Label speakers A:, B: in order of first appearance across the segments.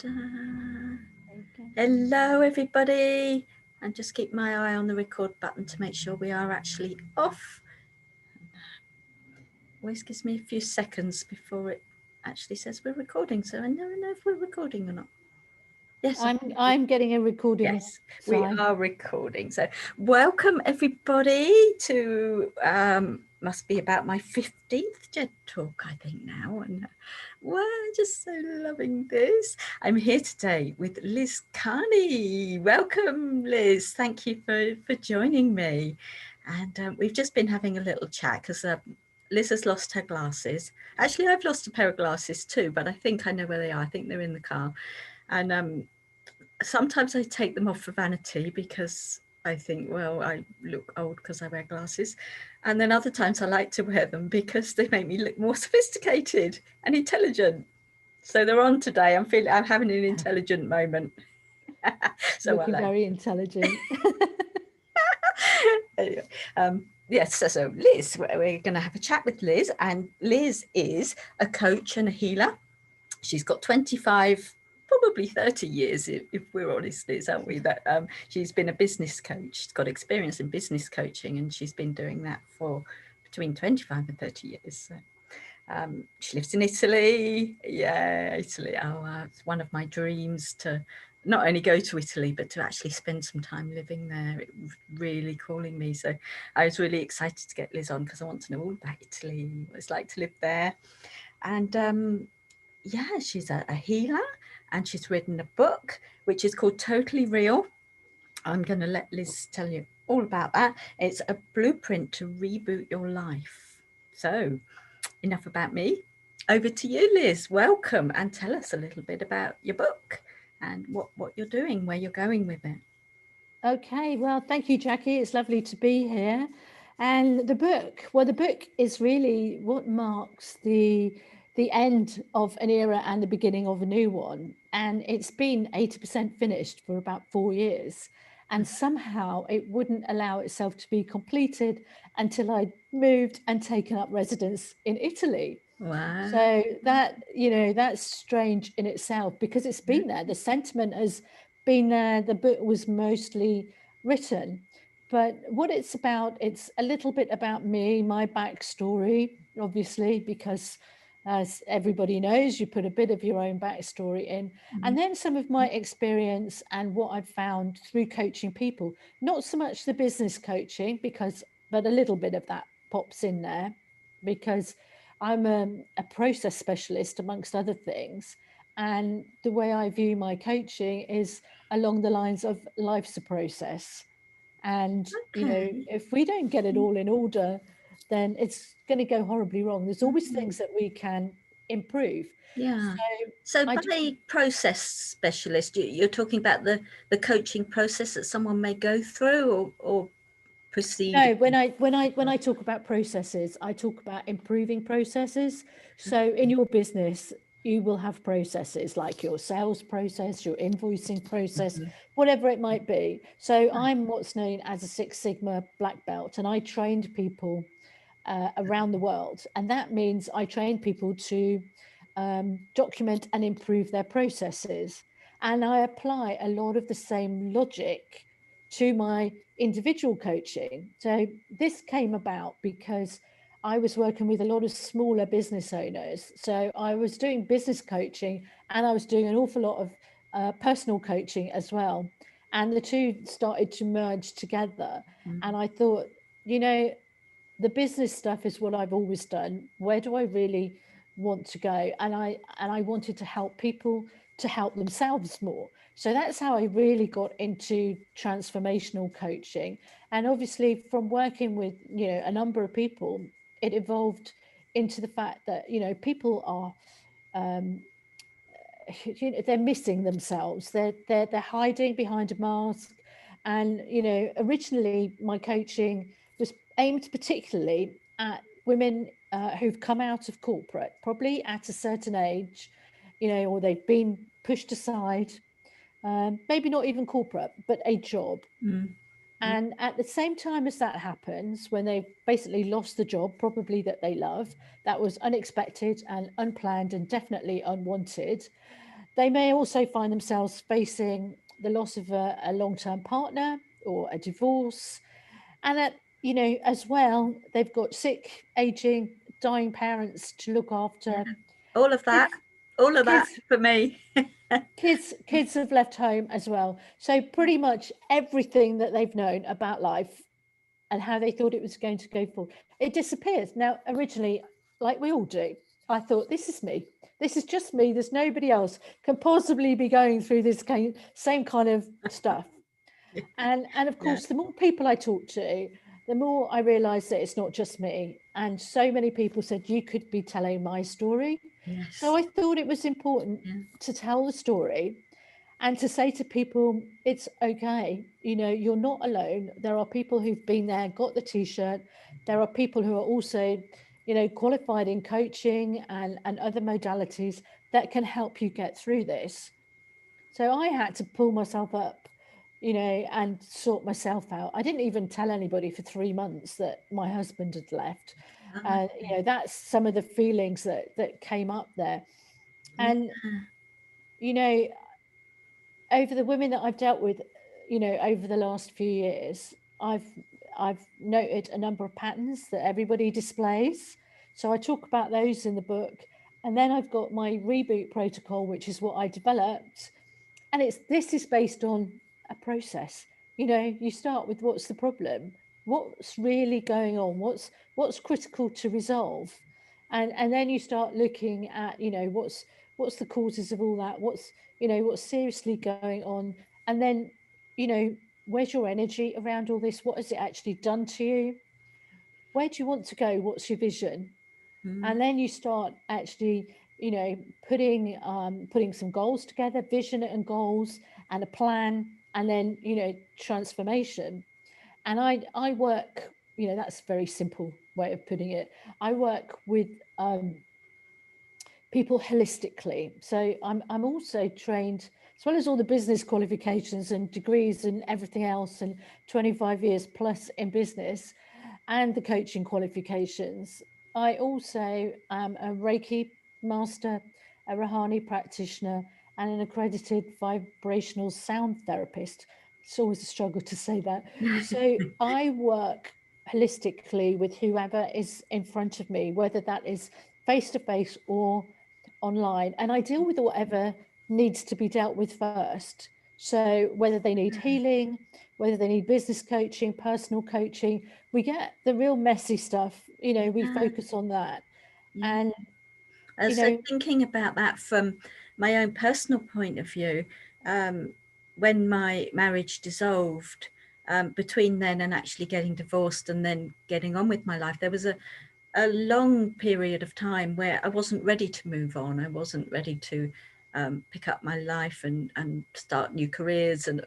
A: Okay.
B: Hello, everybody. And just keep my eye on the record button to make sure we are actually off. Always gives me a few seconds before it actually says we're recording, so I never know if we're recording or not. Yes,
A: I'm getting a recording.
B: Yes, we are recording. So welcome everybody to must be about my 15th JED talk, I think now, and we're just so loving this. I'm here today with Liz Carney. Welcome, Liz. Thank you for joining me. And we've just been having a little chat because Liz has lost her glasses. Actually, I've lost a pair of glasses too, but I think I know where they are. I think they're in the car. And sometimes I take them off for vanity because I think, well, I look old because I wear glasses. And then other times I like to wear them because they make me look more sophisticated and intelligent. So they're on today. I'm having an intelligent moment. So
A: Looking very intelligent.
B: Anyway, yes, so Liz, we're going to have a chat with Liz. And Liz is a coach and a healer. She's got 25, probably 30 years, if we're honest, Liz, aren't we? That she's been a business coach. She's got experience in business coaching, and she's been doing that for between 25 and 30 years. So, she lives in Italy. Yeah, Italy. Oh, it's one of my dreams to not only go to Italy, but to actually spend some time living there. It was really calling me. So I was really excited to get Liz on because I want to know all about Italy, what it's like to live there. And yeah, she's a healer, and she's written a book which is called Totally Real. I'm going to let Liz tell you all about that. It's a blueprint to reboot your life. So enough about me. Over to you, Liz. Welcome, and tell us a little bit about your book and what you're doing, where you're going with it.
A: Okay, well, thank you, Jackie. It's lovely to be here. And the book is really what marks the end of an era and the beginning of a new one. And it's been 80% finished for about 4 years. And somehow it wouldn't allow itself to be completed until I moved and taken up residence in Italy.
B: Wow.
A: So that, that's strange in itself because it's been there. The sentiment has been there. The book was mostly written. But what it's about, it's a little bit about me, my backstory, obviously, because as everybody knows, you put a bit of your own backstory in, and then some of my experience and what I've found through coaching people. Not so much the business coaching, but a little bit of that pops in there because I'm a process specialist, amongst other things. And the way I view my coaching is along the lines of life's a process. And,
B: Okay.
A: if we don't get it all in order, then it's going to go horribly wrong. There's always things that we can improve.
B: Yeah.
A: So
B: So
A: I
B: by process specialist, you're talking about the coaching process that someone may go through or proceed.
A: No, when I talk about processes, I talk about improving processes. So in your business, you will have processes like your sales process, your invoicing process, whatever it might be. So I'm what's known as a Six Sigma black belt, and I trained people around the world, and that means I train people to document and improve their processes, and I apply a lot of the same logic to my individual coaching. So this came about because I was working with a lot of smaller business owners. So I was doing business coaching and I was doing an awful lot of personal coaching as well. And the two started to merge together. And I thought, you know, the business stuff is what I've always done. Where do I really want to go? And I wanted to help people to help themselves more. So that's how I really got into transformational coaching. And obviously from working with, a number of people, it evolved into the fact that, people are they're missing themselves. They're hiding behind a mask. And originally my coaching was aimed particularly at women who've come out of corporate, probably at a certain age, or they've been pushed aside. Maybe not even corporate, but a job. And at the same time as that happens, when they've basically lost the job, probably that they love, that was unexpected and unplanned and definitely unwanted, They may also find themselves facing the loss of a long-term partner or a divorce. And as well, they've got sick, aging, dying parents to look after.
B: All of that,
A: Kids,
B: all of that
A: kids,
B: for me.
A: kids have left home as well. So pretty much everything that they've known about life and how they thought it was going to go forward, it disappears. Now, originally, like we all do, I thought, this is me. This is just me. There's nobody else can possibly be going through this same kind of stuff. And of
B: Yeah.
A: course, the more people I talk to, the more I realized that it's not just me. And so many people said, you could be telling my story. So
B: Yes.
A: I thought it was important
B: Yeah.
A: to tell the story and to say to people, it's okay. You're not alone. There are people who've been there, got the t-shirt. There are people who are also, qualified in coaching and other modalities that can help you get through this. So I had to pull myself up, and sort myself out. I didn't even tell anybody for 3 months that my husband had left.
B: Oh,
A: That's some of the feelings that came up there.
B: yeah.
A: And, you know, over the women that I've dealt with, over the last few years, I've noted a number of patterns that everybody displays. So I talk about those in the book. And then I've got my reboot protocol, which is what I developed, and this is based on a process. You start with, what's the problem, what's really going on, what's critical to resolve, and then you start looking at, what's the causes of all that, what's seriously going on, and then, you know where's your energy around all this, what has it actually done to you, where do you want to go, what's your vision.
B: Mm.
A: And then you start actually, putting some goals together, vision and goals, and a plan, and then, transformation. And I work, that's a very simple way of putting it. I work with people holistically. So I'm also trained, as well as all the business qualifications and degrees and everything else, and 25 years plus in business, and the coaching qualifications. I also am a Reiki master, a Rahani practitioner, and an accredited vibrational sound therapist. It's always a struggle to say that. So I work holistically with whoever is in front of me, whether that is face to face or online. And I deal with whatever needs to be dealt with first. So whether they need healing, whether they need business coaching, personal coaching, we get the real messy stuff, we
B: Yeah.
A: focus on that.
B: Yeah.
A: And,
B: So thinking about that from my own personal point of view, when my marriage dissolved, between then and actually getting divorced and then getting on with my life, there was a long period of time where I wasn't ready to move on. I wasn't ready to pick up my life and start new careers and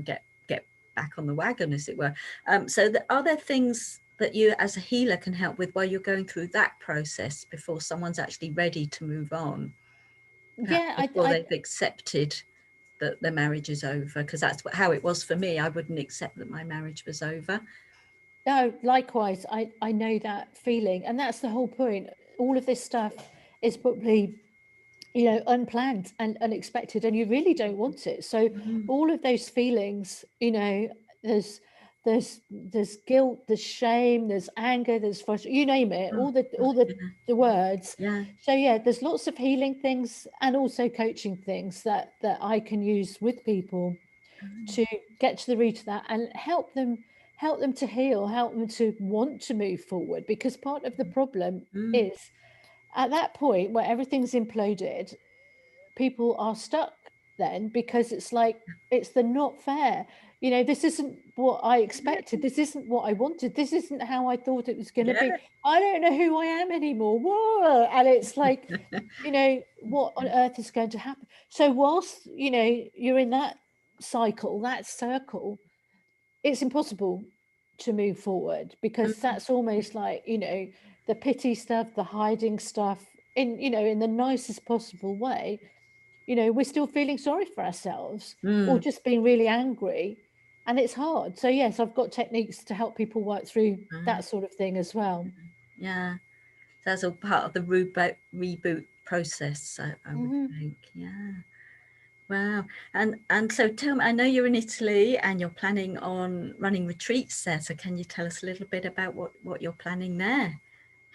B: get back on the wagon, as it were. So are there things that you as a healer can help with while you're going through that process before someone's actually ready to move on, perhaps
A: yeah,
B: before they've accepted that their marriage is over? Because that's how it was for me. I wouldn't accept that my marriage was over.
A: no, likewise, I know that feeling. And that's the whole point. All of this stuff is probably, unplanned and unexpected, and you really don't want it. So
B: Mm.
A: all of those feelings, there's there's guilt, there's shame, there's anger, there's frustration, you name it,
B: Oh,
A: all the
B: yeah.
A: the words.
B: Yeah.
A: So yeah, there's lots of healing things and also coaching things that I can use with people to get to the root of that and help them to heal, help them to want to move forward, because part of the problem
B: Mm.
A: is, at that point where everything's imploded, people are stuck then, because it's like, it's the not fair. This isn't what I expected. This isn't what I wanted. This isn't how I thought it was going to be.
B: Yeah.
A: I don't know who I am anymore. Whoa. And it's like, what on earth is going to happen? So whilst, you're in that cycle, that circle, it's impossible to move forward, because
B: Mm.
A: that's almost like, the pity stuff, the hiding stuff, in the nicest possible way. We're still feeling sorry for ourselves, or
B: Mm.
A: just being really angry, and it's hard. So yes, I've got techniques to help people work through that sort of thing as well.
B: Yeah. So that's all part of the reboot process, I would
A: Hmm.
B: think. Yeah. Wow. And so tell me, I know you're in Italy and you're planning on running retreats there. So can you tell us a little bit about what you're planning there?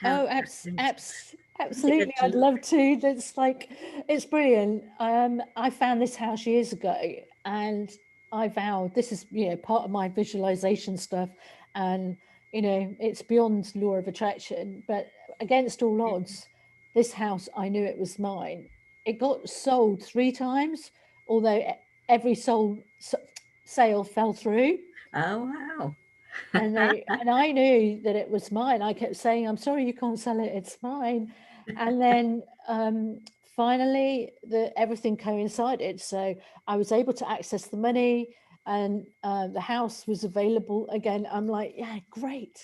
B: How
A: Oh,
B: how's it going
A: absolutely.
B: to
A: I'd
B: look?
A: love to. That's like, it's brilliant. I found this house years ago, and I vowed this is, part of my visualization stuff. And, it's beyond law of attraction, but against all odds, this house, I knew it was mine. It got sold 3 times, although every sale fell through.
B: Oh, wow.
A: And I knew that it was mine. I kept saying, "I'm sorry, you can't sell it. It's mine." And then finally, everything coincided. So I was able to access the money, and the house was available again. I'm like, "Yeah, great."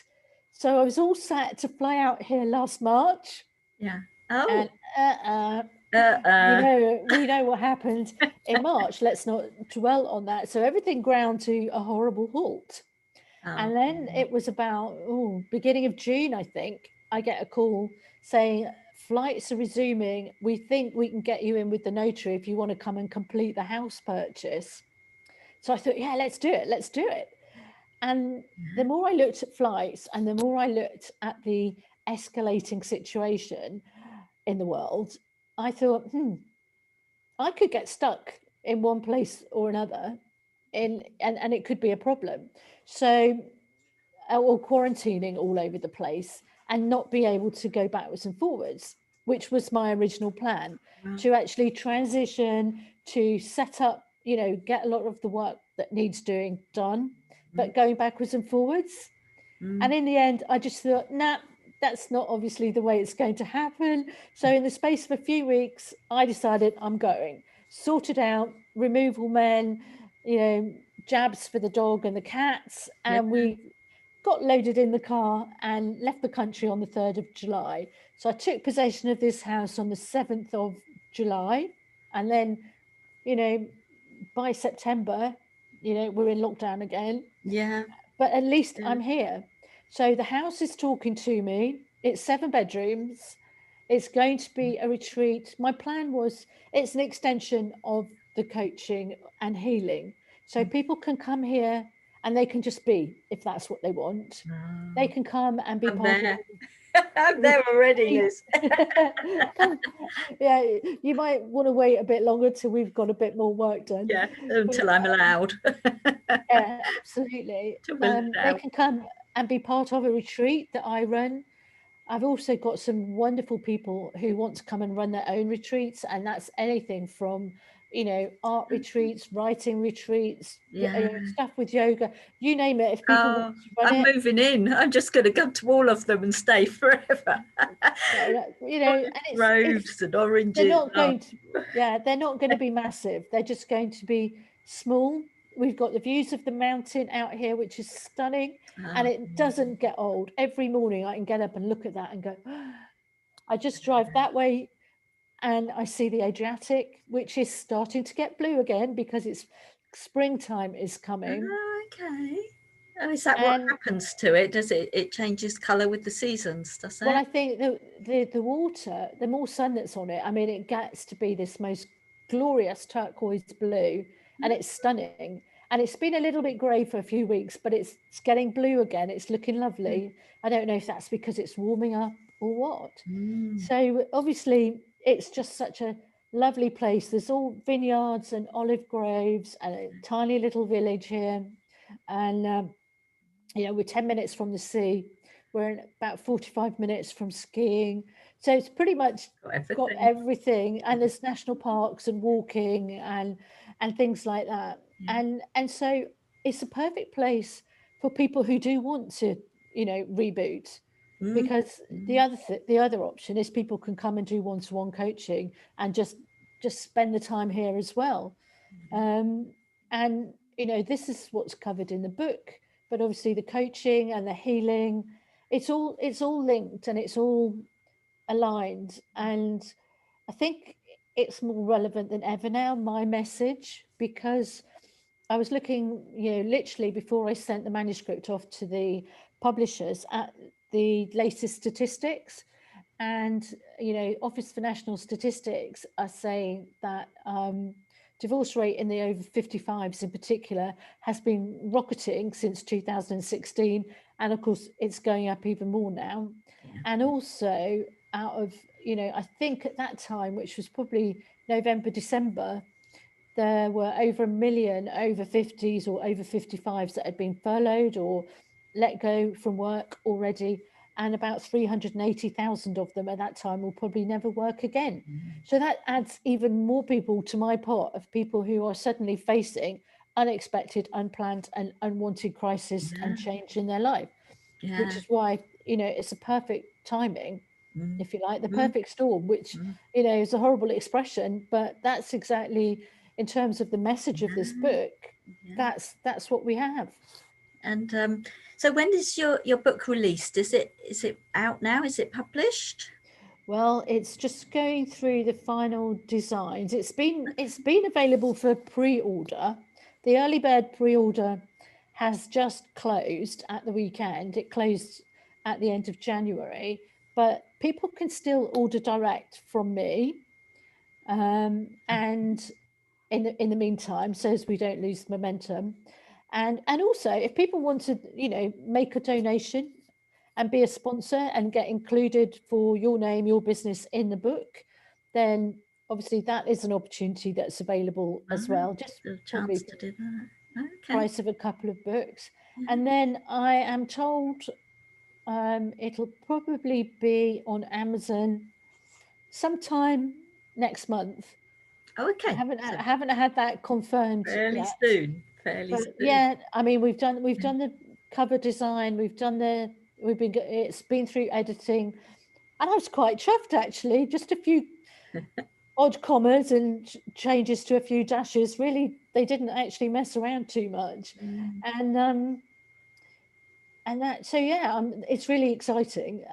A: So I was all set to fly out here last March,
B: Yeah. Oh,
A: and uh,
B: uh,
A: we know what happened in March. Let's not dwell on that. So everything ground to a horrible halt.
B: oh,
A: And then it was about beginning of June, I think, I get a call saying flights are resuming. We think we can get you in with the notary if you want to come and complete the house purchase. So I thought, yeah, let's do it. Let's do it. And the more I looked at flights and the more I looked at the escalating situation in the world, I thought, I could get stuck in one place or another and it could be a problem. So or quarantining all over the place and not be able to go backwards and forwards, which was my original plan
B: wow.
A: to actually transition to set up, get a lot of the work that needs doing done, but going backwards and forwards. And
B: Mm,
A: in the end, I just thought, nah, that's not obviously the way it's going to happen. So, in the space of a few weeks, I decided I'm going, sorted out, removal men, jabs for the dog and the cats.
B: yeah.
A: And we got loaded in the car and left the country on the 3rd of July. So, I took possession of this house on the 7th of July. And then, you know, by September, we're in lockdown again,
B: Yeah.
A: but at least
B: Yeah.
A: I'm here. So the house is talking to me. It's 7 bedrooms. It's going to be a retreat. My plan was it's an extension of the coaching and healing. So people can come here and they can just be if that's what they want. They
B: Oh,
A: can come and be
B: I'm
A: part of
B: there.
A: a
B: I'm there already,
A: retreat.
B: Liz.
A: Come, yeah, you might want to wait a bit longer till we've got a bit more work done.
B: Yeah,
A: But
B: until I'm allowed
A: yeah, absolutely.
B: to will it
A: They
B: out.
A: can come and be part of a retreat that I run. I've also got some wonderful people who want to come and run their own retreats, and that's anything from, art retreats, writing retreats,
B: Yeah.
A: stuff with yoga, you name it. If people want
B: Oh,
A: to run
B: I'm
A: it,
B: moving in. I'm just going to come to all of them and stay forever.
A: and it's
B: Roses and
A: they're
B: oranges.
A: not
B: Oh,
A: going to, yeah, they're not going to be massive. They're just going to be small. We've got the views of the mountain out here, which is stunning, and
B: oh,
A: it doesn't get old. Every morning I can get up and look at that and go, I just drive that way and I see the Adriatic, which is starting to get blue again because it's springtime is coming.
B: oh, okay. Oh, is that what
A: And
B: happens to it? Does it? It changes colour with the seasons, does
A: well,
B: it?
A: I think the water, the more sun that's on it, I mean, it gets to be this most glorious turquoise blue, and it's stunning. And it's been a little bit grey for a few weeks, but it's getting blue again. It's looking lovely. I don't know if that's because it's warming up or what.
B: Mm,
A: So obviously, it's just such a lovely place. There's all vineyards and olive groves and a tiny little village here, and we're 10 minutes from the sea. We're in about 45 minutes from skiing. So it's pretty much
B: got
A: got
B: everything.
A: everything. And there's national parks and walking and things like that.
B: Yeah.
A: And so it's a perfect place for people who do want to, reboot.
B: Mm,
A: Because
B: mm,
A: the other option is people can come and do one-to-one coaching and just spend the time here as well. Um, and this is what's covered in the book, but obviously the coaching and the healing, it's all linked and it's all aligned. And I think it's more relevant than ever now, my message, because I was looking, literally before I sent the manuscript off to the publishers at the latest statistics, And, Office for National Statistics are saying that divorce rate in the over 55s in particular has been rocketing since 2016. And of course, it's going up even more now.
B: Yeah.
A: And also, out of, I think at that time, which was probably November, December, there were over 1 million over 50s or over 55s that had been furloughed or let go from work already. And about 380,000 of them at that time will probably never work again. So that adds even more people to my pot of people who are suddenly facing unexpected, unplanned, and unwanted crisis
B: Yeah.
A: and change in their life, which
B: Yeah.
A: is why, it's a perfect timing,
B: Mm.
A: if you like, the
B: Mm.
A: perfect storm, which,
B: Mm.
A: is a horrible expression, but that's exactly in terms of the message of this
B: Yeah.
A: book,
B: Yeah.
A: that's what we have.
B: And so when is your book released? Is it out now? Is it published?
A: Well, it's just going through the final designs. It's been available for pre-order. The early bird pre-order has just closed at the weekend. It closed at the end of January, but people can still order direct from me. And in the meantime, so as we don't lose momentum. And also, if people want to, make a donation and be a sponsor and get included for your name, your business in the book, then obviously that is an opportunity that's available as well. Just
B: The
A: probably
B: chance to do that. Okay.
A: price of a couple of books.
B: Yeah.
A: And then I am told it'll probably be on Amazon sometime next month.
B: Oh,
A: I
B: okay.
A: haven't
B: So
A: I haven't had that confirmed
B: fairly
A: yet,
B: soon. Fairly
A: but
B: soon.
A: yeah, I mean we've done the cover design, it's been through editing, and I was quite chuffed actually. Just a few odd commas and changes to a few dashes. Really, they didn't actually mess around too much,
B: Mm.
A: and that so yeah, it's really exciting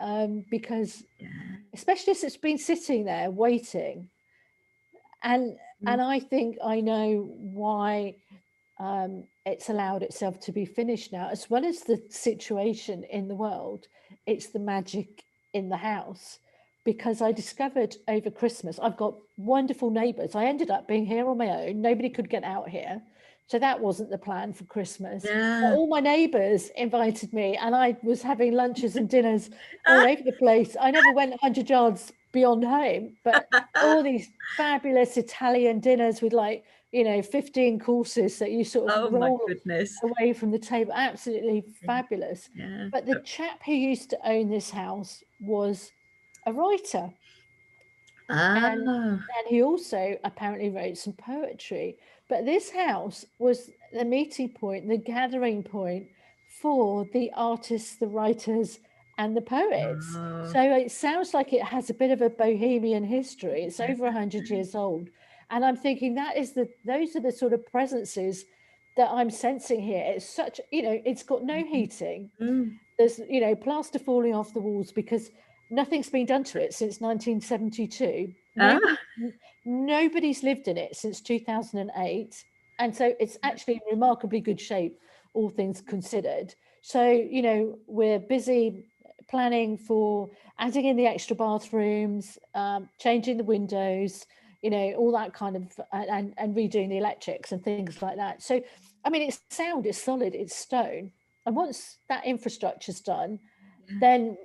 A: because
B: Yeah.
A: especially as it's been sitting there waiting, and
B: Mm.
A: and I think I know why it's allowed itself to be finished now, as well as the situation in the world. It's the magic in the house. Because I discovered over Christmas, I've got wonderful neighbours. I ended up being here on my own. Nobody could get out here. So that wasn't the plan for Christmas. But
B: Yeah.
A: all my neighbours invited me, and I was having lunches and dinners all over the place. I never went 100 yards beyond home, but all these fabulous Italian dinners with 15 courses that you sort of
B: Oh my
A: roll
B: goodness.
A: away from the table. Absolutely fabulous.
B: Yeah.
A: But the chap who used to own this house was a writer. And
B: Oh.
A: and he also apparently wrote some poetry. But this house was the meeting point, the gathering point for the artists, the writers, and the poets.
B: Oh.
A: So it sounds like it has a bit of a bohemian history. It's over 100 years old. And I'm thinking those are the sort of presences that I'm sensing here. It's such, it's got no heating.
B: Mm.
A: There's, plaster falling off the walls because nothing's been done to it since 1972.
B: Ah.
A: Nobody's lived in it since 2008. And so it's actually in remarkably good shape, all things considered. So, we're busy planning for adding in the extra bathrooms, changing the windows, all that kind of, and redoing the electrics and things like that. So, I mean, it's sound, it's solid, it's stone. And once that infrastructure's done, then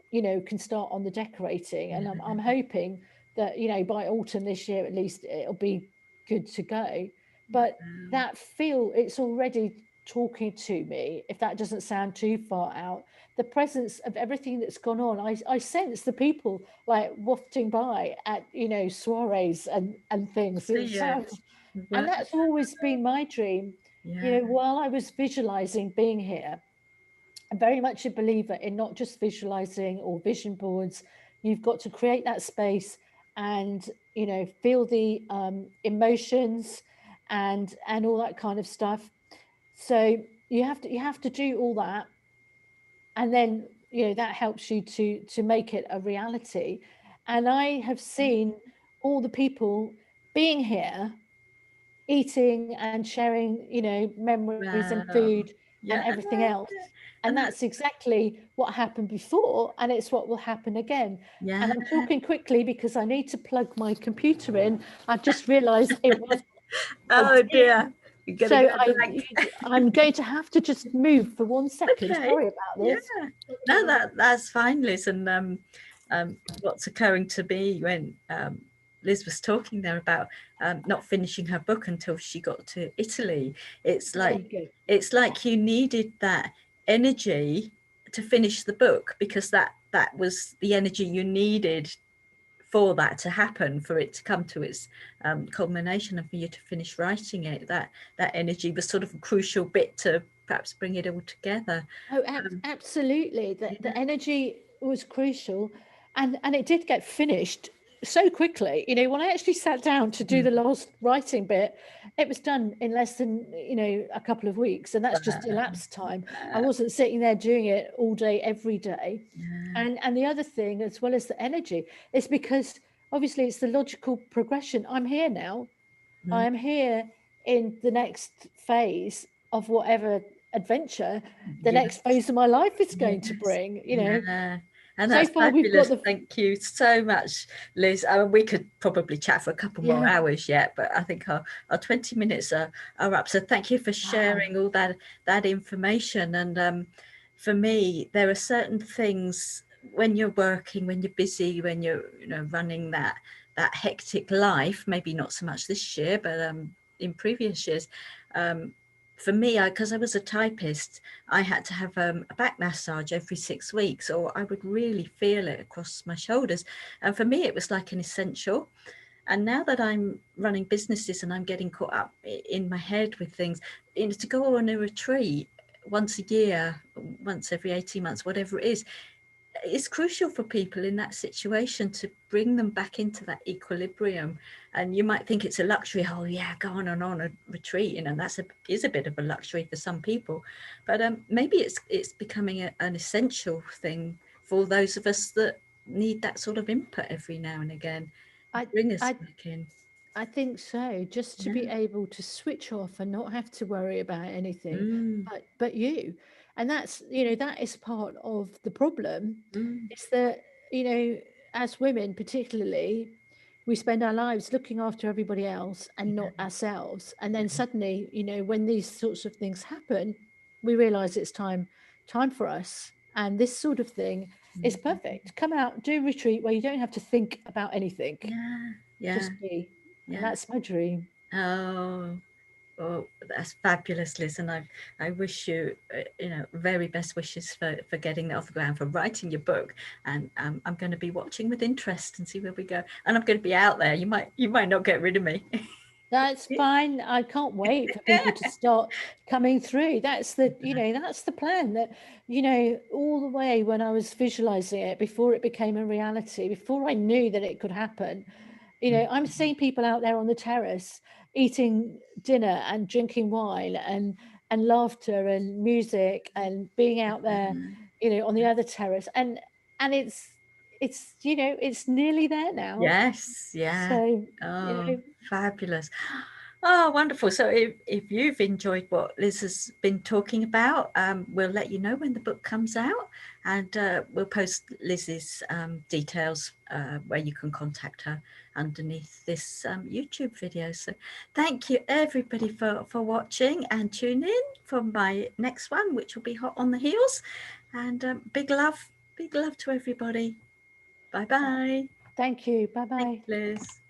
A: can start on the decorating, and I'm hoping that by autumn this year at least it'll be good to go. But that feel, it's already talking to me, if that doesn't sound too far out. The presence of everything that's gone on, I sense the people like wafting by at soirees and things. It
B: See it.
A: sounds, and
B: Well,
A: that's always been my dream.
B: yeah.
A: While I was visualizing being here, I'm very much a believer in not just visualizing or vision boards. You've got to create that space and feel the emotions and all that kind of stuff. So you have to do all that, and then that helps you to make it a reality. And I have seen all the people being here, eating and sharing memories and
B: Wow.
A: food and everything else. And that's exactly what happened before, and it's what will happen again.
B: Yeah.
A: And I'm talking quickly because I need to plug my computer in. I've just realised it was.
B: Oh dear.
A: So I'm going to have to just move for 1 second.
B: Okay.
A: Sorry about this.
B: Yeah. No, that's fine, Liz. And what's occurring to me when Liz was talking there about not finishing her book until she got to Italy. It's like you needed that energy to finish the book, because that was the energy you needed for that to happen, for it to come to its culmination, and for you to finish writing it. That energy was sort of a crucial bit to perhaps bring it all together.
A: Oh, absolutely. The energy was crucial, and it did get finished so quickly. You know, when I actually sat down to do the last writing bit, it was done in less than, you know, a couple of weeks, and that's just elapsed time. I wasn't sitting there doing it all day, every day. And the other thing, as well as the energy, is because obviously it's the logical progression. I'm here now. I am here in the next phase of whatever adventure the next phase of my life is going to bring, you know.
B: And
A: So
B: that's
A: far we've
B: fabulous.
A: got
B: Thank you so much, Liz. I mean, we could probably chat for a couple more hours yet, but I think our 20 minutes are up. So thank you for sharing all that information. And for me, there are certain things when you're working, when you're busy, when you're, you know, running that hectic life, maybe not so much this year, but in previous years, for me, because I was a typist, I had to have a back massage every 6 weeks, or I would really feel it across my shoulders. And for me, it was like an essential. And now that I'm running businesses and I'm getting caught up in my head with things, you know, to go on a retreat once a year, once every 18 months, whatever it is, it's crucial for people in that situation to bring them back into that equilibrium. And you might think it's a luxury, oh yeah, go on a retreat, you know, is a bit of a luxury for some people, but maybe it's becoming an essential thing for those of us that need that sort of input every now and again. Bring us back in.
A: I think so, just to be able to switch off and not have to worry about anything but you. And that's, you know, that is part of the problem. It's that, you know, as women particularly, we spend our lives looking after everybody else and not ourselves. And then suddenly, you know, when these sorts of things happen, we realize it's time for us. And this sort of thing is perfect. Come out, do a retreat where you don't have to think about anything. Just be. And that's my dream.
B: Oh, that's fabulous, Liz. And I wish you, you know, very best wishes for getting that off the ground, for writing your book. And I'm going to be watching with interest and see where we go. And I'm going to be out there. You might not get rid of me.
A: That's fine. I can't wait for people to start coming through. That's the, you know, that's the plan. That, you know, all the way when I was visualizing it, before it became a reality, before I knew that it could happen, you know, I'm seeing people out there on the terrace eating dinner and drinking wine and laughter and music and being out there, you know, on the other terrace. And it's, you know, it's nearly there now.
B: Yes, yeah.
A: So,
B: oh,
A: you know,
B: fabulous. Oh, wonderful. So if you've enjoyed what Liz has been talking about, we'll let you know when the book comes out, and we'll post Liz's details where you can contact her underneath this YouTube video. So thank you everybody for watching, and tune in for my next one, which will be hot on the heels. And big love to everybody. Bye-bye.
A: Thank you. Bye-bye.
B: Thanks, Liz.